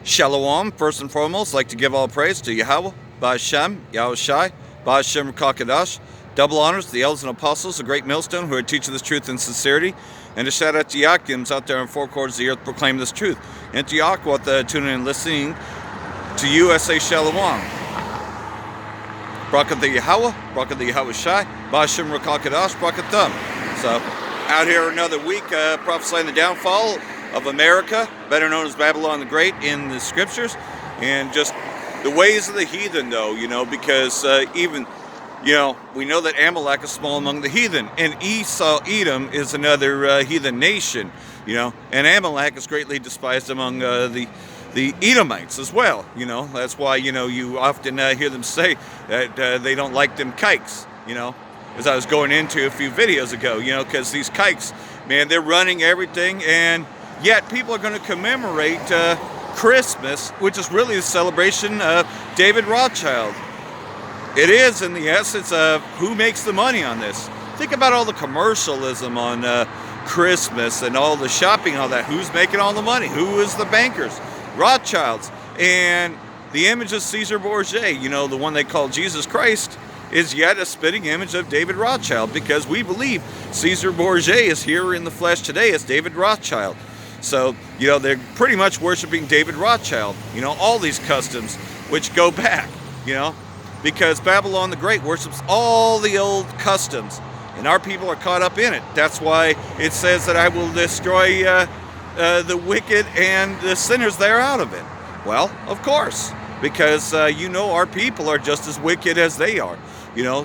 Shalom, first and foremost, I'd like to give all praise to Yahweh, Ba'Shem, Yahushai, Ba'Shem Kakadash. Double honors to the elders and apostles, the great millstone who are teaching this truth in sincerity, and a shout out to Yakims out there in four corners of the earth proclaiming this truth. And to Yakwat tuning in and listening to you, I say Shalom. Brakat the Yahweh, Brakat the Yahushai, Ba'Shem Kakadash, Brakat them. So, out here another week prophesying the downfall of America, better known as Babylon the Great in the scriptures, and just the ways of the heathen, though, because even, we know that Amalek is small among the heathen, and Edom is another heathen nation, and Amalek is greatly despised among the Edomites as well, that's why, you often hear them say that they don't like them kikes, as I was going into a few videos ago, because these kikes, man, they're running everything, and yet people are going to commemorate Christmas, which is really a celebration of David Rothschild. It is in the essence of who makes the money on this. Think about all the commercialism on Christmas and all the shopping, all that. Who's making all the money? Who is the bankers? Rothschilds. And the image of Caesar Borgia, the one they call Jesus Christ, is yet a spitting image of David Rothschild, because we believe Caesar Borgia is here in the flesh today as David Rothschild. So, they're pretty much worshiping David Rothschild, all these customs which go back, because Babylon the Great worships all the old customs, and our people are caught up in it. That's why it says that I will destroy the wicked and the sinners there out of it. Well, of course, because, our people are just as wicked as they are,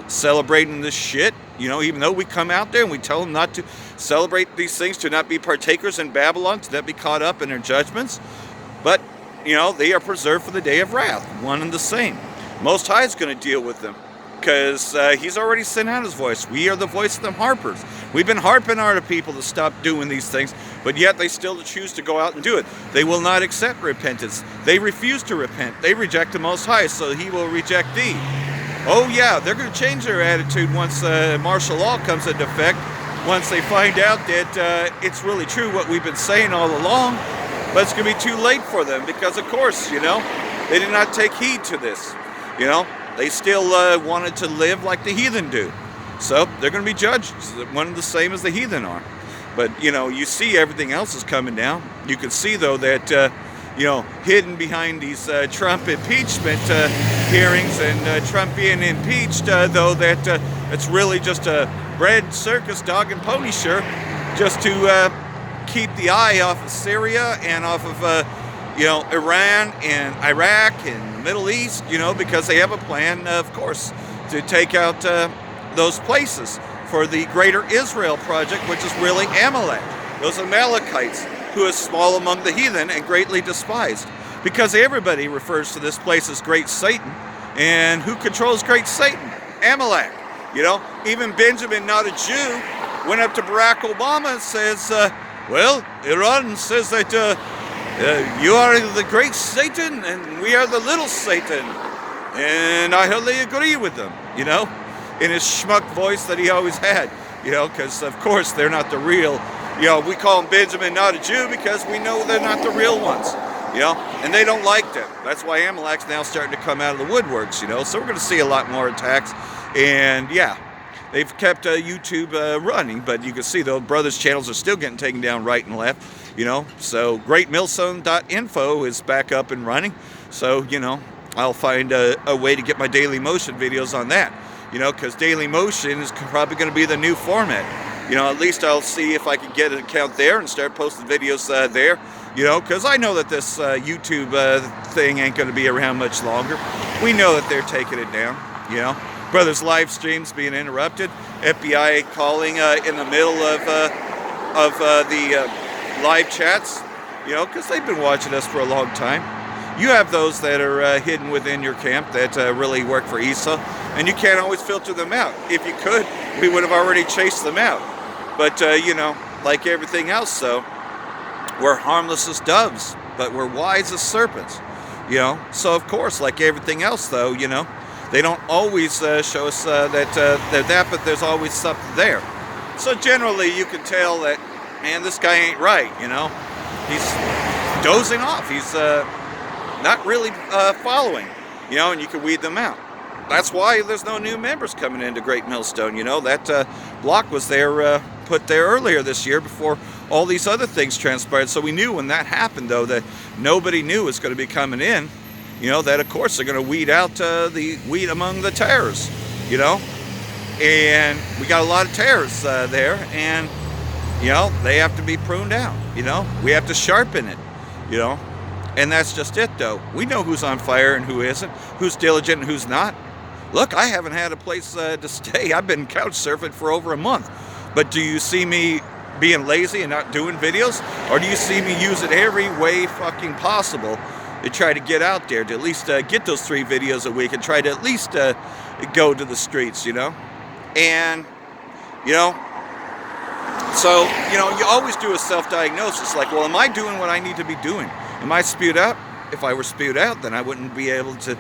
celebrating this shit. Even though we come out there and we tell them not to celebrate these things, to not be partakers in Babylon, to not be caught up in their judgments. But, they are preserved for the day of wrath, one and the same. Most High is going to deal with them, because he's already sent out his voice. We are the voice of them harpers. We've been harping our people to stop doing these things, but yet they still choose to go out and do it. They will not accept repentance. They refuse to repent. They reject the Most High, so he will reject thee. Oh yeah, they're going to change their attitude once martial law comes into effect, once they find out that it's really true what we've been saying all along, but it's going to be too late for them, because of course, they did not take heed to this, they still wanted to live like the heathen do, so they're going to be judged one and the same as the heathen are. But, you see everything else is coming down. You can see, though, that hidden behind these Trump impeachment hearings and Trump being impeached, though, that it's really just a bread circus, dog and pony show, just to keep the eye off of Syria and off of, Iran and Iraq and the Middle East, because they have a plan, of course, to take out those places for the greater Israel project, which is really Amalek, those Amalekites, who is small among the heathen and greatly despised, because everybody refers to this place as Great Satan. And who controls Great Satan? Amalek. Even Benjamin, not a Jew, went up to Barack Obama and says, well, Iran says that you are the Great Satan and we are the little Satan. And I wholly agree with them, in his schmuck voice that he always had, because of course they're not the real. We call him Benjamin, not a Jew, because we know they're not the real ones, and they don't like them. That's why Amalek's now starting to come out of the woodworks, so we're going to see a lot more attacks. And yeah, they've kept YouTube running, but you can see those brothers' channels are still getting taken down right and left, so greatmillstone.info is back up and running. So, I'll find a way to get my Daily Motion videos on that, because Daily Motion is probably going to be the new format. At least I'll see if I can get an account there and start posting videos there, because I know that this YouTube thing ain't going to be around much longer. We know that they're taking it down, Brothers' live streams being interrupted, FBI calling in the middle of the live chats, because they've been watching us for a long time. You have those that are hidden within your camp that really work for Esau, and you can't always filter them out. If you could, we would have already chased them out. But, like everything else, though, we're harmless as doves, but we're wise as serpents, So, of course, like everything else, though, they don't always show us that they're that, but there's always something there. So, generally, you can tell that, man, this guy ain't right, He's dozing off. He's not really following, you know, and you can weed them out. That's why there's no new members coming into Great Millstone. You know, that block was there, put there earlier this year before all these other things transpired. So we knew when that happened, though, that nobody knew was going to be coming in. You know, that of course they're going to weed out the wheat among the tares, you know. And we got a lot of tares there, and, you know, they have to be pruned out, you know. We have to sharpen it, you know. And that's just it, though. We know who's on fire and who isn't, who's diligent and who's not. Look, I haven't had a place to stay. I've been couch surfing for over a month. But do you see me being lazy and not doing videos? Or do you see me use it every way fucking possible to try to get out there, to at least get those 3 videos a week and try to at least go to the streets, you know? And, you know, so, you know, you always do a self-diagnosis. Like, well, am I doing what I need to be doing? Am I spewed out? If I were spewed out, then I wouldn't be able to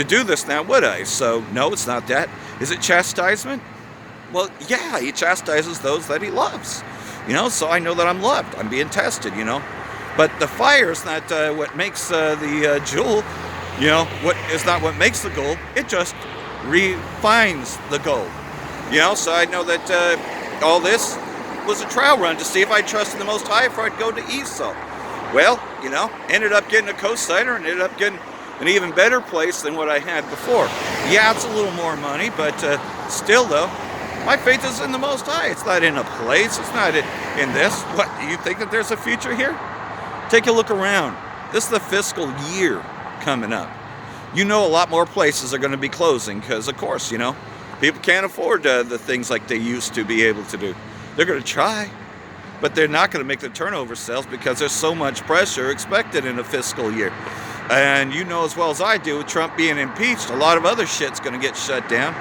do this now, would I? So, no, it's not that. Is it chastisement? Well, yeah, he chastises those that he loves. You know, so I know that I'm loved. I'm being tested, you know. But the fire is not what makes the jewel, you know, what is not what makes the gold. It just refines the gold. You know, so I know that all this was a trial run to see if I trusted the Most High, if I'd go to Esau. Well, you know, ended up getting a cosigner and ended up getting an even better place than what I had before. Yeah, it's a little more money, but still, though, my faith is in the Most High. It's not in a place. It's not in this. What, do you think that there's a future here? Take a look around. This is the fiscal year coming up. You know a lot more places are going to be closing because, of course, you know, people can't afford the things like they used to be able to do. They're going to try, but they're not going to make the turnover sales because there's so much pressure expected in a fiscal year. And you know as well as I do, with Trump being impeached, a lot of other shit's going to get shut down.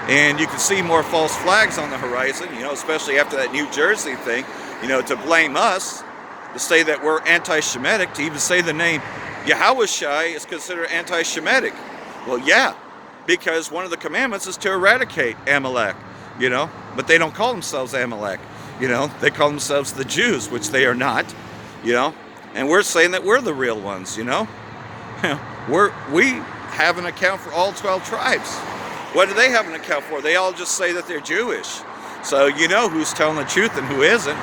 And you can see more false flags on the horizon, you know, especially after that New Jersey thing, you know, to blame us, to say that we're anti-Shemitic, to even say the name Yahushai is considered anti-Shemitic. Well, yeah, because one of the commandments is to eradicate Amalek, you know, but they don't call themselves Amalek, you know, they call themselves the Jews, which they are not, you know, and we're saying that we're the real ones, you know. We have an account for all 12 tribes. What do they have an account for? They all just say that they're Jewish. So you know who's telling the truth and who isn't.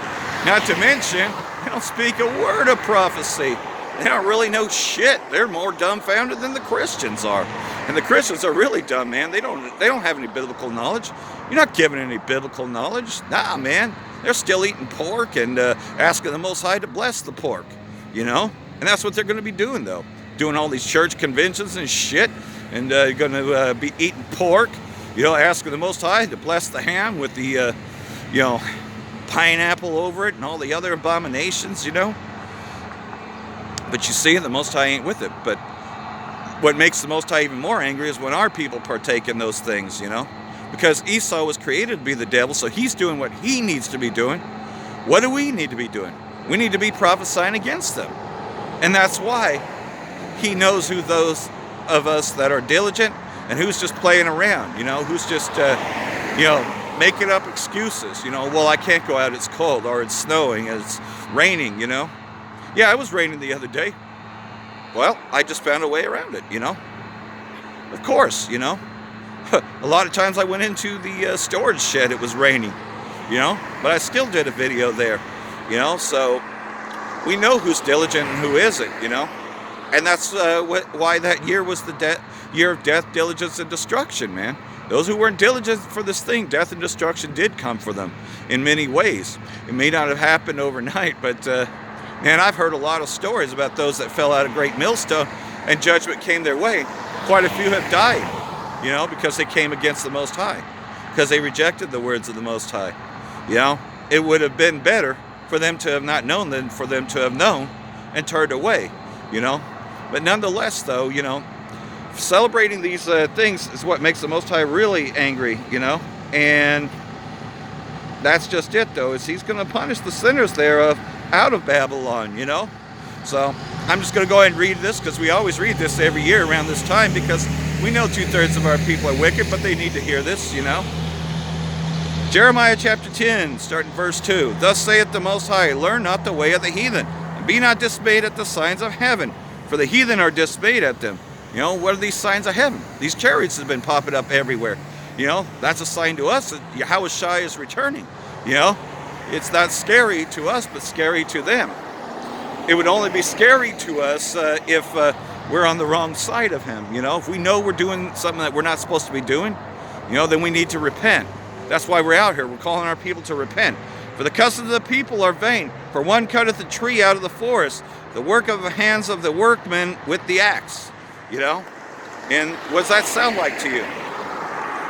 Not to mention, they don't speak a word of prophecy. They don't really know shit. They're more dumbfounded than the Christians are. And the Christians are really dumb, man. They don't have any biblical knowledge. You're not giving any biblical knowledge. Nah, man. They're still eating pork and asking the Most High to bless the pork, you know? And that's what they're going to be doing, though. Doing all these church conventions and shit, and going to be eating pork, you know, asking the Most High to bless the ham with the, you know, pineapple over it and all the other abominations, you know. But you see, the Most High ain't with it. But what makes the Most High even more angry is when our people partake in those things, you know. Because Esau was created to be the devil, so he's doing what he needs to be doing. What do we need to be doing? We need to be prophesying against them. And that's why he knows who those of us that are diligent and who's just playing around, you know, who's just, you know, making up excuses, you know, well, I can't go out, it's cold, or it's snowing, it's raining, you know. Yeah, it was raining the other day. Well, I just found a way around it, you know. Of course, you know. A lot of times I went into the storage shed, it was raining, you know, but I still did a video there, you know, so we know who's diligent and who isn't, you know. And that's why that year was the year of death, diligence, and destruction, man. Those who weren't diligent for this thing, death and destruction did come for them in many ways. It may not have happened overnight, but, man, I've heard a lot of stories about those that fell out of Great Millstone and judgment came their way. Quite a few have died, you know, because they came against the Most High, because they rejected the words of the Most High. You know, it would have been better for them to have not known than for them to have known and turned away, you know. But nonetheless, though, you know, celebrating these things is what makes the Most High really angry, you know. And that's just it, though, is he's going to punish the sinners thereof out of Babylon, you know. So I'm just going to go ahead and read this, because we always read this every year around this time, because we know 2/3 of our people are wicked, but they need to hear this, you know. Jeremiah chapter 10, starting verse 2. Thus saith the Most High, learn not the way of the heathen, and be not dismayed at the signs of heaven. For the heathen are dismayed at them. You know, what are these signs of heaven? These chariots have been popping up everywhere. You know, that's a sign to us that Yahushua is returning. You know, it's not scary to us, but scary to them. It would only be scary to us if we're on the wrong side of him. You know, if we know we're doing something that we're not supposed to be doing, you know, then we need to repent. That's why we're out here. We're calling our people to repent. For the customs of the people are vain. For one cutteth a tree out of the forest, the work of the hands of the workmen with the axe. You know? And what does that sound like to you?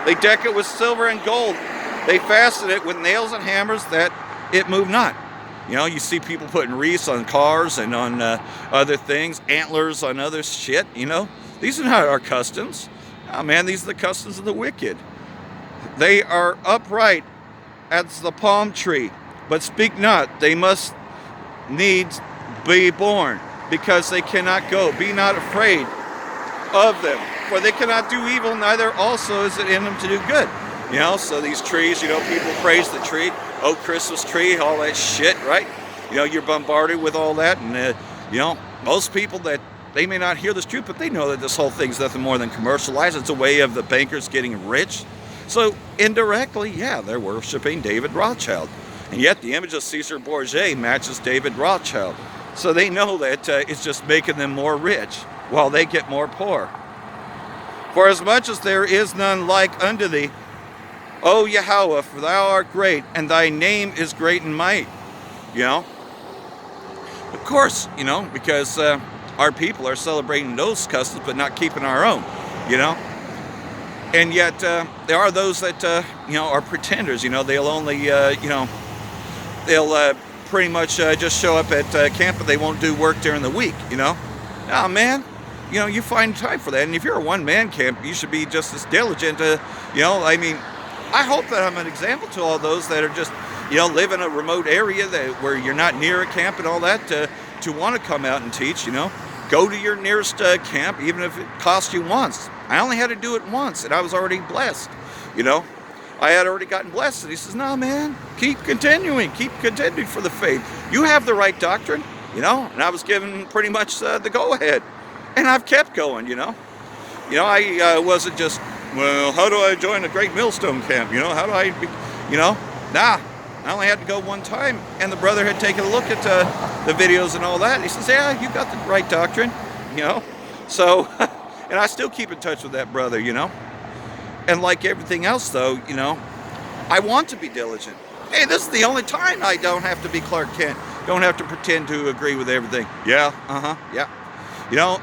They deck it with silver and gold. They fasten it with nails and hammers that it move not. You know, you see people putting wreaths on cars and on other things, antlers on other shit, you know. These are not our customs. Oh man, these are the customs of the wicked. They are upright as the palm tree, but speak not. They must needs be born, because they cannot go. Be not afraid of them, for they cannot do evil, neither also is it in them to do good. You know, so these trees, you know, people praise the tree, oh, Christmas tree, all that shit, right? You know, you're bombarded with all that, and, you know, most people that, they may not hear this truth, but they know that this whole thing's nothing more than commercialized. It's a way of the bankers getting rich. So, indirectly, yeah, they're worshiping David Rothschild. And yet, the image of Caesar Borgia matches David Rothschild. So they know that it's just making them more rich, while they get more poor. For as much as there is none like unto thee, O Yahweh, for thou art great, and thy name is great in might. You know? Of course, you know, because our people are celebrating those customs, but not keeping our own, you know? And yet, there are those that, you know, are pretenders, you know, they'll only, you know, they'll pretty much just show up at camp, but they won't do work during the week, you know? Oh, man. You know, you find time for that. And if you're a one-man camp, you should be just as diligent to, you know, I mean, I hope that I'm an example to all those that are just, you know, live in a remote area where you're not near a camp and all that, to want to come out and teach, you know. Go to your nearest camp, even if it costs you once. I only had to do it once, and I was already blessed, you know. I had already gotten blessed. And he says, no, man, keep continuing for the faith. You have the right doctrine, you know. And I was given pretty much the go-ahead. And I've kept going, you know. You know, I wasn't just, well, how do I join a great millstone camp? You know, how do I, you know? Nah, I only had to go one time. And the brother had taken a look at the videos and all that. And he says, yeah, you got the right doctrine, you know. So, and I still keep in touch with that brother, you know. And like everything else, though, you know, I want to be diligent. Hey, this is the only time I don't have to be Clark Kent. Don't have to pretend to agree with everything. Yeah, yeah. You know,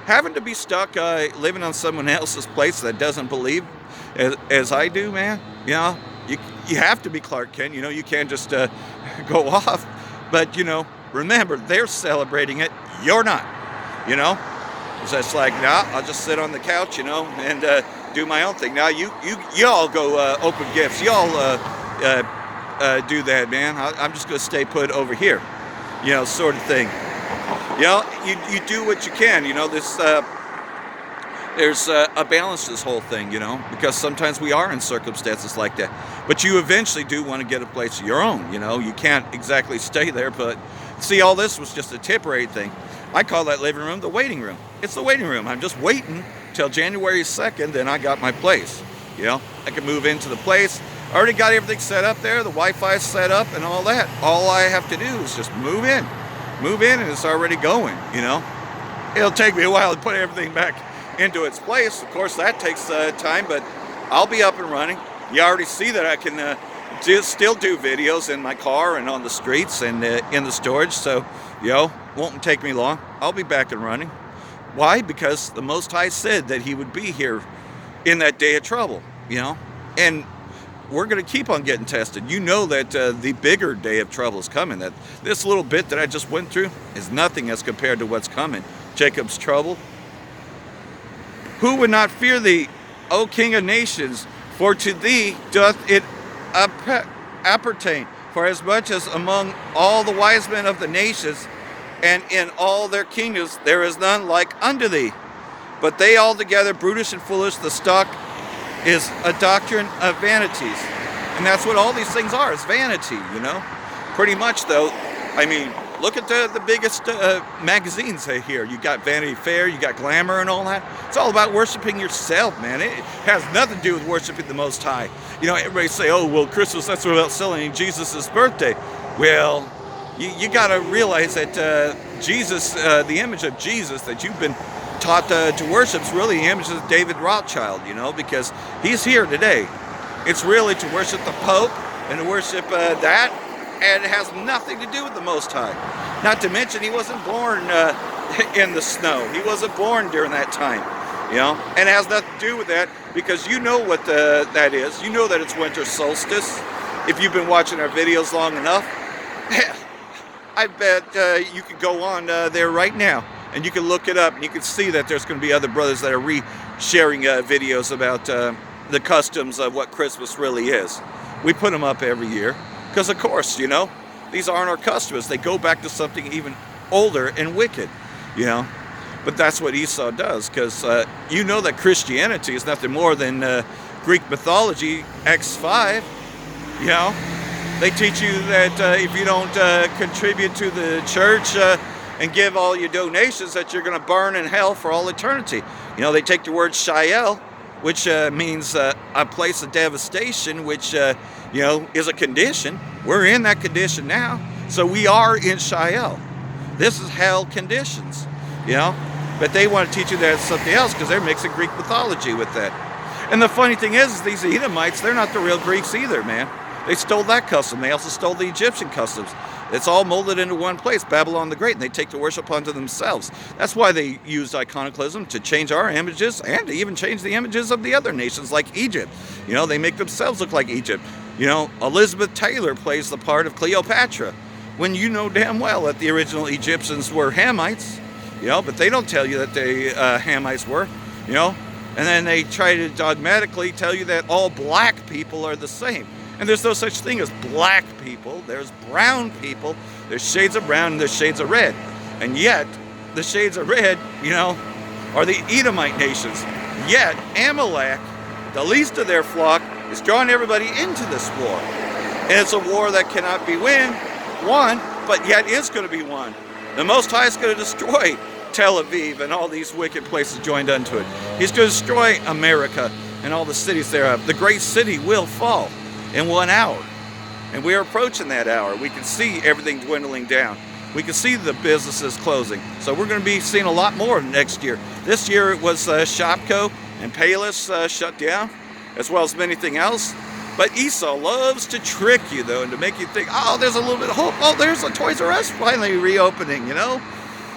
having to be stuck living on someone else's place that doesn't believe as I do, man, you know, you have to be Clark Kent. You know, you can't just go off. But, you know, remember, they're celebrating it. You're not, you know. So it's like, nah, I'll just sit on the couch, you know, and do my own thing. Now, y'all go open gifts. Y'all do that, man. I'm just going to stay put over here, you know, sort of thing. You know, you do what you can, you know, this, there's a balance to this whole thing, you know, because sometimes we are in circumstances like that. But you eventually do want to get a place of your own, you know. You can't exactly stay there, but see, all this was just a temporary thing. I call that living room the waiting room. It's the waiting room. I'm just waiting till January 2nd, and I got my place. You know, I can move into the place. I already got everything set up there, the Wi-Fi set up and all that. All I have to do is just move in, and it's already going, you know. It'll take me a while to put everything back into its place. Of course, that takes time, but I'll be up and running. You already see that I can still do videos in my car and on the streets and in the storage, so, you know, won't take me long. I'll be back and running. Why? Because the Most High said that he would be here in that day of trouble, you know, and we're going to keep on getting tested. You know that the bigger day of trouble is coming, that this little bit that I just went through is nothing as compared to what's coming. Jacob's trouble. Who would not fear thee, O King of nations? For to thee doth it appertain. For as much as among all the wise men of the nations, and in all their kingdoms, there is none like unto thee. But they altogether brutish and foolish, the stock is a doctrine of vanities. And that's what all these things are, is vanity, you know. Pretty much, though, I mean, Look at the biggest magazines here. You got Vanity Fair, you got Glamour and all that. It's all about worshiping yourself, man. It has nothing to do with worshiping the Most High. You know, everybody say, oh, well, Christmas, that's about celebrating Jesus' birthday. Well, you got to realize that Jesus, the image of Jesus that you've been taught to worship is really the image of David Rothschild, you know, because he's here today. It's really to worship the Pope and to worship that, and it has nothing to do with the Most High. Not to mention, he wasn't born in the snow. He wasn't born during that time, you know, and it has nothing to do with that, because you know what that is. You know that it's winter solstice. If you've been watching our videos long enough, I bet you could go on there right now and you can look it up, and you can see that there's going to be other brothers that are sharing videos about the customs of what Christmas really is. We put them up every year because, of course, you know, these aren't our customs. They go back to something even older and wicked, you know. But that's what Esau does, because you know that Christianity is nothing more than Greek mythology X5, you know. They teach you that if you don't contribute to the church and give all your donations, that you're going to burn in hell for all eternity. You know, they take the word Sheol, which means a place of devastation, which, you know, is a condition. We're in that condition now. So we are in Sheol. This is hell conditions, you know. But they want to teach you that it's something else because they're mixing Greek mythology with that. And the funny thing is these Edomites, they're not the real Greeks either, man. They stole that custom. They also stole the Egyptian customs. It's all molded into one place, Babylon the Great, and they take the worship unto themselves. That's why they used iconoclasm, to change our images and to even change the images of the other nations like Egypt. You know, they make themselves look like Egypt. You know, Elizabeth Taylor plays the part of Cleopatra, when you know damn well that the original Egyptians were Hamites, you know, but they don't tell you that they Hamites were, you know, and then they try to dogmatically tell you that all black people are the same. And there's no such thing as black people. There's brown people. There's shades of brown and there's shades of red. And yet, the shades of red, you know, are the Edomite nations. Yet, Amalek, the least of their flock, is drawing everybody into this war. And it's a war that cannot be won, but yet is going to be won. The Most High is going to destroy Tel Aviv and all these wicked places joined unto it. He's going to destroy America and all the cities thereof. The great city will fall in 1 hour. And we are approaching that hour. We can see everything dwindling down. We can see the businesses closing. So we're going to be seeing a lot more next year. This year it was Shopko and Payless shut down, as well as anything else. But Esau loves to trick you, though, and to make you think, oh, there's a little bit of hope. Oh, there's a Toys R Us finally reopening, you know?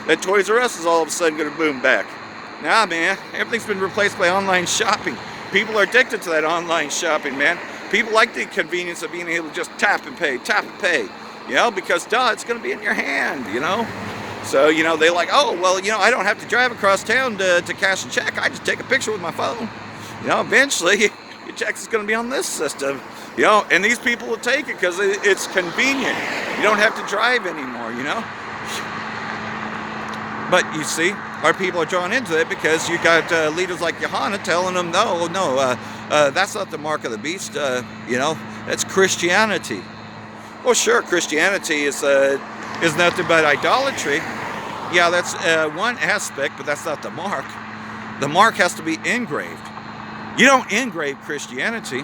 That Toys R Us is all of a sudden going to boom back. Nah, man, everything's been replaced by online shopping. People are addicted to that online shopping, man. People like the convenience of being able to just tap and pay, you know, because, duh, it's going to be in your hand, you know? So, you know, they're like, oh, well, you know, I don't have to drive across town to cash a check. I just take a picture with my phone. You know, eventually, your check is going to be on this system, you know, and these people will take it because it's convenient. You don't have to drive anymore, you know? But you see, our people are drawn into it because you got leaders like Johanna telling them, no, that's not the mark of the beast, you know, that's Christianity. Well, sure, Christianity is nothing but idolatry. Yeah, that's one aspect, but that's not the mark. The mark has to be engraved. You don't engrave Christianity.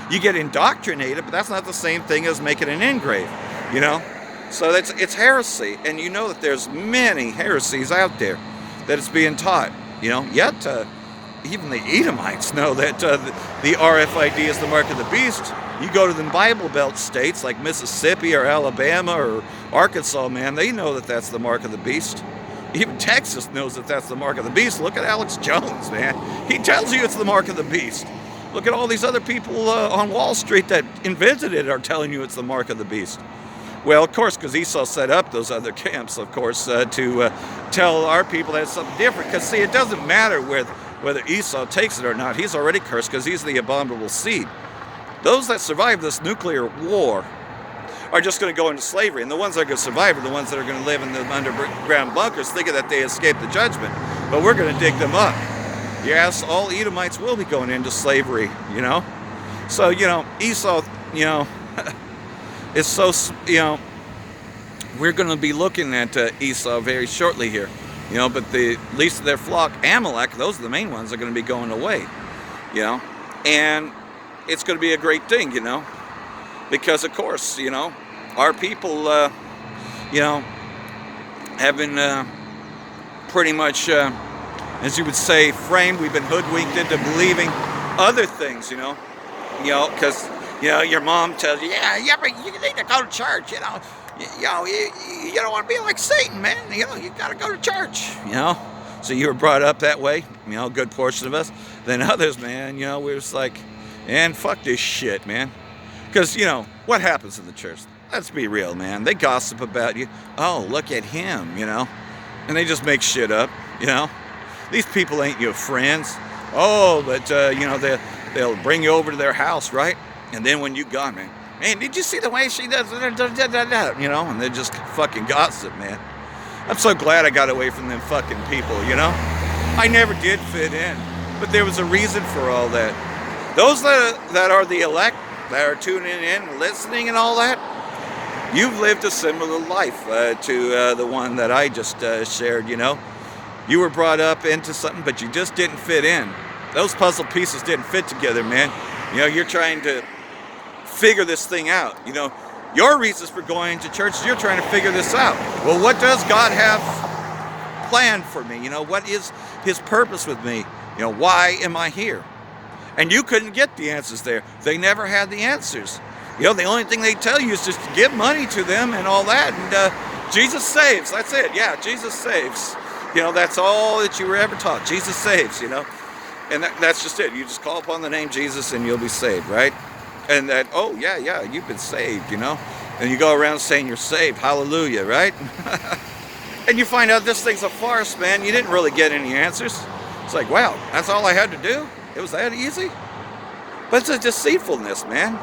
You get indoctrinated, but that's not the same thing as making an engrave, you know? So it's heresy, and you know that there's many heresies out there that it's being taught, you know? Yet, even the Edomites know that the RFID is the mark of the beast. You go to the Bible Belt states like Mississippi or Alabama or Arkansas, man, they know that that's the mark of the beast. Even Texas knows that that's the mark of the beast. Look at Alex Jones, man. He tells you it's the mark of the beast. Look at all these other people on Wall Street that invented it are telling you it's the mark of the beast. Well, of course, because Esau set up those other camps, of course, to tell our people that it's something different. Because, see, it doesn't matter whether Esau takes it or not. He's already cursed because he's the abominable seed. Those that survive this nuclear war are just going to go into slavery. And the ones that are going to survive are the ones that are going to live in the underground bunkers thinking that they escaped the judgment. But we're going to dig them up. Yes, all Edomites will be going into slavery, you know. So, you know, Esau, you know, is so, you know, we're going to be looking at Esau very shortly here. But the least of their flock, Amalek, those are the main ones, are going to be going away. And it's going to be a great thing, because of course, our people, have been pretty much, as you would say, framed. We've been hoodwinked into believing other things, because, your mom tells you, yeah, but you need to go to church, you don't want to be like Satan, man. You got to go to church, So you were brought up that way, a good portion of us. Then others, man, we're just like, and fuck this shit, man. Because, what happens in the church? Let's be real, man. They gossip about you. Oh, look at him, And they just make shit up, These people ain't your friends. Oh, but, they'll bring you over to their house, right? And then when you gone, man, did you see the way she does? And they just fucking gossip, man. I'm so glad I got away from them fucking people, I never did fit in, but there was a reason for all that. Those that are the elect, that are tuning in, listening and all that, you've lived a similar life to the one that I just shared, You were brought up into something, but you just didn't fit in. Those puzzle pieces didn't fit together, man. You're trying to figure this thing out. Your reasons for going to church is you're trying to figure this out. Well, what does God have planned for me? What is his purpose with me? Why am I here? And you couldn't get the answers there. They never had the answers. The only thing they tell you is just to give money to them and all that. And Jesus saves. That's it. Yeah, Jesus saves. That's all that you were ever taught. Jesus saves, And that's just it. You just call upon the name Jesus and you'll be saved, right? And that, oh, yeah, you've been saved, And you go around saying you're saved. Hallelujah, right? And you find out this thing's a farce, man. You didn't really get any answers. It's like, wow, that's all I had to do? It was that easy? But it's a deceitfulness, man.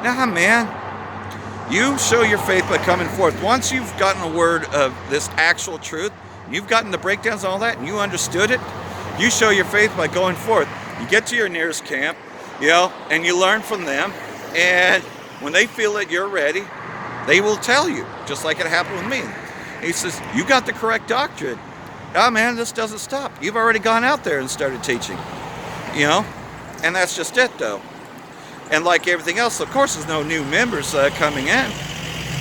Nah, man. You show your faith by coming forth. Once you've gotten a word of this actual truth, you've gotten the breakdowns and all that, and you understood it, you show your faith by going forth. You get to your nearest camp, and you learn from them, and when they feel that you're ready, they will tell you, just like it happened with me. He says, you got the correct doctrine. Oh man, this doesn't stop. You've already gone out there and started teaching, and that's just it though. And like everything else, of course, there's no new members coming in,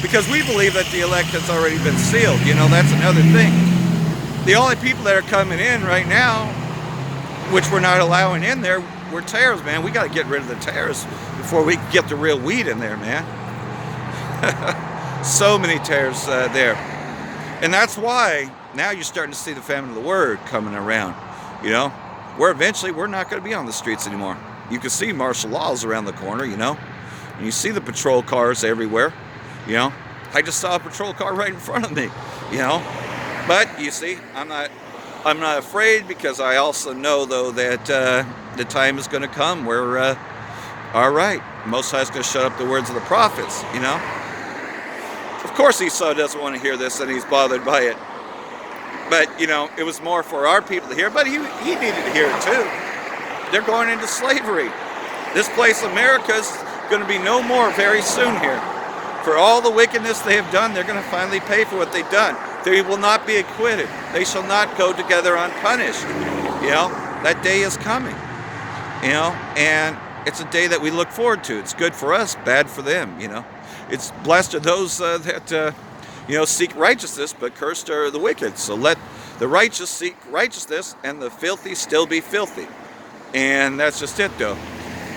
because we believe that the elect has already been sealed. That's another thing. The only people that are coming in right now, which we're not allowing in there, we're tares, man. We got to get rid of the tares before we get the real wheat in there, man. So many tares there. And that's why now you're starting to see the famine of the word coming around, where eventually we're not going to be on the streets anymore. You can see martial laws around the corner, and you see the patrol cars everywhere, I just saw a patrol car right in front of me, But you see, I'm not afraid, because I also know, though, that the time is going to come where, all right, Most High is going to shut up the words of the prophets, Of course Esau doesn't want to hear this, and he's bothered by it. But, it was more for our people to hear, but he needed to hear it too. They're going into slavery. This place, America's going to be no more very soon here. For all the wickedness they have done, they're going to finally pay for what they've done. They will not be acquitted. They shall not go together unpunished. That day is coming. And it's a day that we look forward to. It's good for us, bad for them, It's blessed are those that, seek righteousness, but cursed are the wicked. So let the righteous seek righteousness, and the filthy still be filthy. And that's just it, though.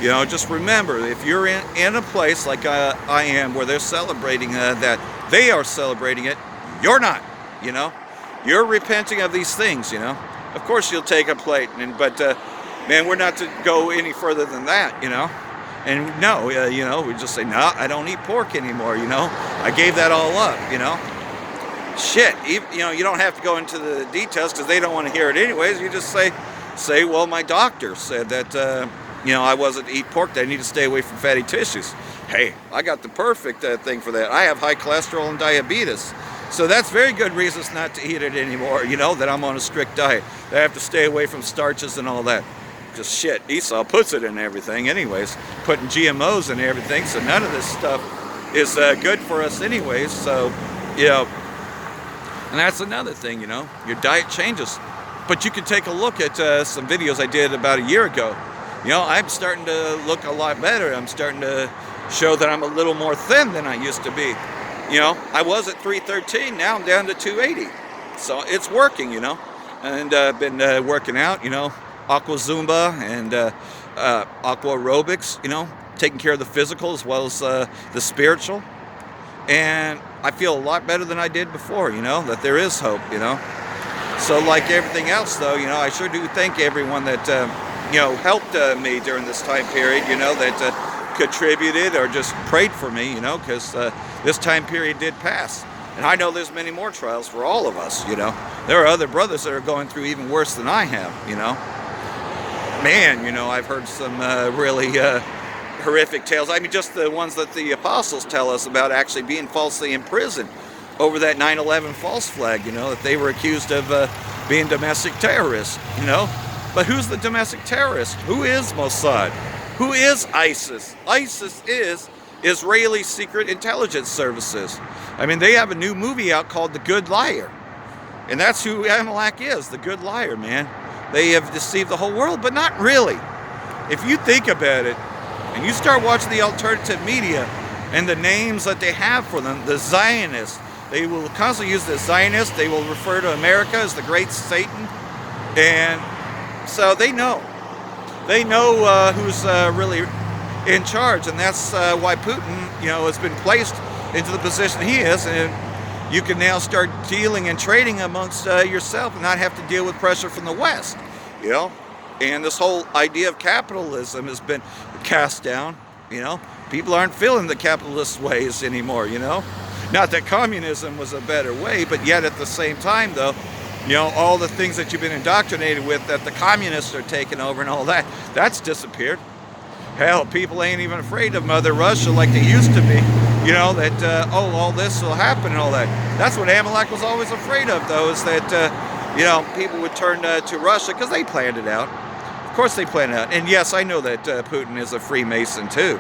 Just remember, if you're in a place like I am, where they're celebrating that, they are celebrating it, you're not, You're repenting of these things, Of course you'll take a plate, but man, we're not to go any further than that, And no, we just say, no, I don't eat pork anymore, I gave that all up, Shit, you don't have to go into the details, because they don't want to hear it anyways. You just say, well, my doctor said that, I wasn't to eat pork, that I need to stay away from fatty tissues. Hey, I got the perfect thing for that. I have high cholesterol and diabetes. So that's very good reasons not to eat it anymore, that I'm on a strict diet. That I have to stay away from starches and all that. Because shit, Esau puts it in everything anyways, putting GMOs in everything, so none of this stuff is good for us anyways. So, You know, and that's another thing, you know, your diet changes. But you can take a look at some videos I did about a year ago. You know, I'm starting to look a lot better. I'm starting to show that I'm a little more thin than I used to be. You know, I was at 313, now I'm down to 280. So it's working, you know. And I've been working out, you know, aqua Zumba and aqua aerobics, you know, taking care of the physical as well as the spiritual. And I feel a lot better than I did before, you know, that there is hope, you know. So like everything else, though, you know, I sure do thank everyone that, you know, helped me during this time period, you know, that contributed or just prayed for me, you know, because this time period did pass. And I know there's many more trials for all of us, you know. There are other brothers that are going through even worse than I have, you know. Man, you know, I've heard some really horrific tales. I mean, just the ones that the apostles tell us about actually being falsely imprisoned over that 9/11 false flag, you know, that they were accused of being domestic terrorists, you know. But who's the domestic terrorist? Who is Mossad? Who is ISIS? ISIS is Israeli Secret Intelligence Services. I mean, they have a new movie out called The Good Liar. And that's who Amalek is, the good liar, man. They have deceived the whole world, but not really. If you think about it, and you start watching the alternative media and the names that they have for them, the Zionists, they will constantly use the Zionists. They will refer to America as the great Satan. And so they know. They know who's really in charge. And that's why Putin, you know, has been placed into the position he is. And you can now start dealing and trading amongst yourself and not have to deal with pressure from the West, you know. And this whole idea of capitalism has been cast down, you know. People aren't feeling the capitalist ways anymore, you know. Not that communism was a better way, but yet at the same time, though, you know, all the things that you've been indoctrinated with that the communists are taking over and all that, that's disappeared. Hell, people ain't even afraid of Mother Russia like they used to be. You know, that, oh, all this will happen and all that. That's what Amalek was always afraid of, though, is that, you know, people would turn to Russia because they planned it out. Of course they planned it out. And yes, I know that Putin is a Freemason, too.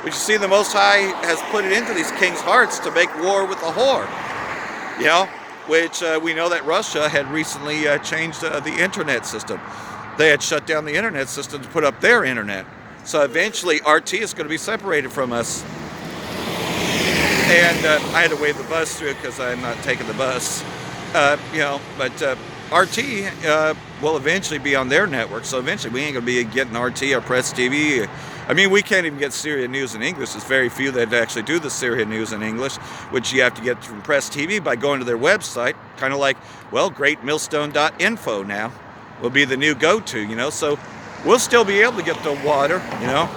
But you see, the Most High has put it into these kings' hearts to make war with the whore. You know, which we know that Russia had recently changed the internet system. They had shut down the internet system to put up their internet. So eventually RT is going to be separated from us. And I had to wave the bus through because I'm not taking the bus. You know, but RT will eventually be on their network. So eventually we ain't going to be getting RT or Press TV. I mean, we can't even get Syria news in English. There's very few that actually do the Syria news in English, which you have to get from Press TV by going to their website. Kind of like, well, greatmillstone.info now will be the new go-to, you know. So we'll still be able to get the water, you know.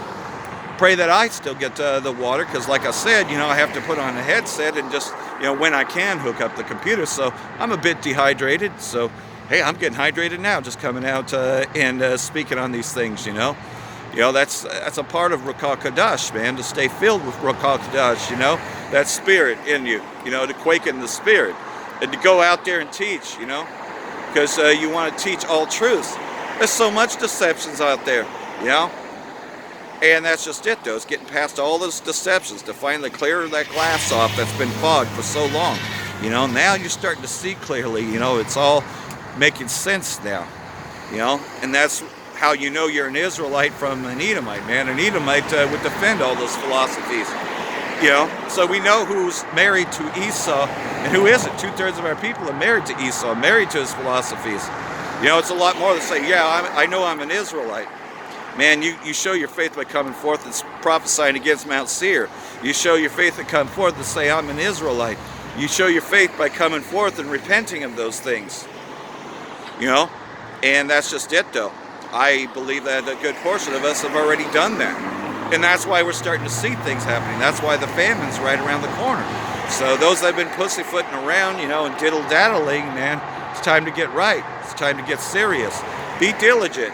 Pray that I still get the water, because like I said, you know, I have to put on a headset and just, you know, when I can hook up the computer. So I'm a bit dehydrated. So, hey, I'm getting hydrated now just coming out and speaking on these things, you know. You know, that's a part of Ruach HaKodesh, man, to stay filled with Ruach HaKodesh, you know, that spirit in you, you know, to quake in the spirit and to go out there and teach, you know, because you want to teach all truths. There's so much deceptions out there, you know. And that's just it, though. It's getting past all those deceptions to finally clear that glass off that's been fogged for so long. You know, now you're starting to see clearly. You know, it's all making sense now. You know, and that's how you know you're an Israelite from an Edomite, man. An Edomite would defend all those philosophies. You know, so we know who's married to Esau and who isn't. 2/3 of our people are married to Esau, married to his philosophies. You know, it's a lot more to say, yeah, I know I'm an Israelite. Man, you show your faith by coming forth and prophesying against Mount Seir. You show your faith and come forth and say, I'm an Israelite. You show your faith by coming forth and repenting of those things. You know? And that's just it, though. I believe that a good portion of us have already done that. And that's why we're starting to see things happening. That's why the famine's right around the corner. So those that have been pussyfooting around, you know, and diddle-daddling, man, it's time to get right. It's time to get serious. Be diligent.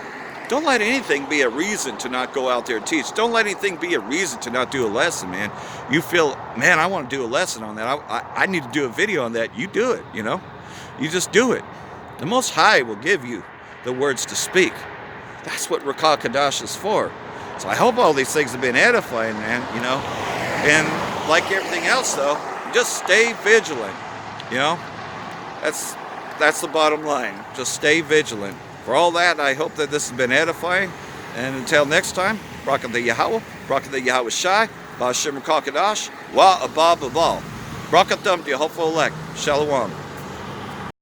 Don't let anything be a reason to not go out there and teach. Don't let anything be a reason to not do a lesson, man. You feel, man, I want to do a lesson on that. I need to do a video on that. You do it, you know. You just do it. The Most High will give you the words to speak. That's what Ruach HaKodesh is for. So I hope all these things have been edifying, man, you know. And like everything else, though, Just stay vigilant. You know, that's the bottom line. Just stay vigilant. For all that, I hope that this has been edifying. And until next time, Barak the Yahweh, Barak the Yahweh Shai, Ba'ashem Rakakadash, Wa Abba Babal. Barak Atum to your hopeful elect. Shalom.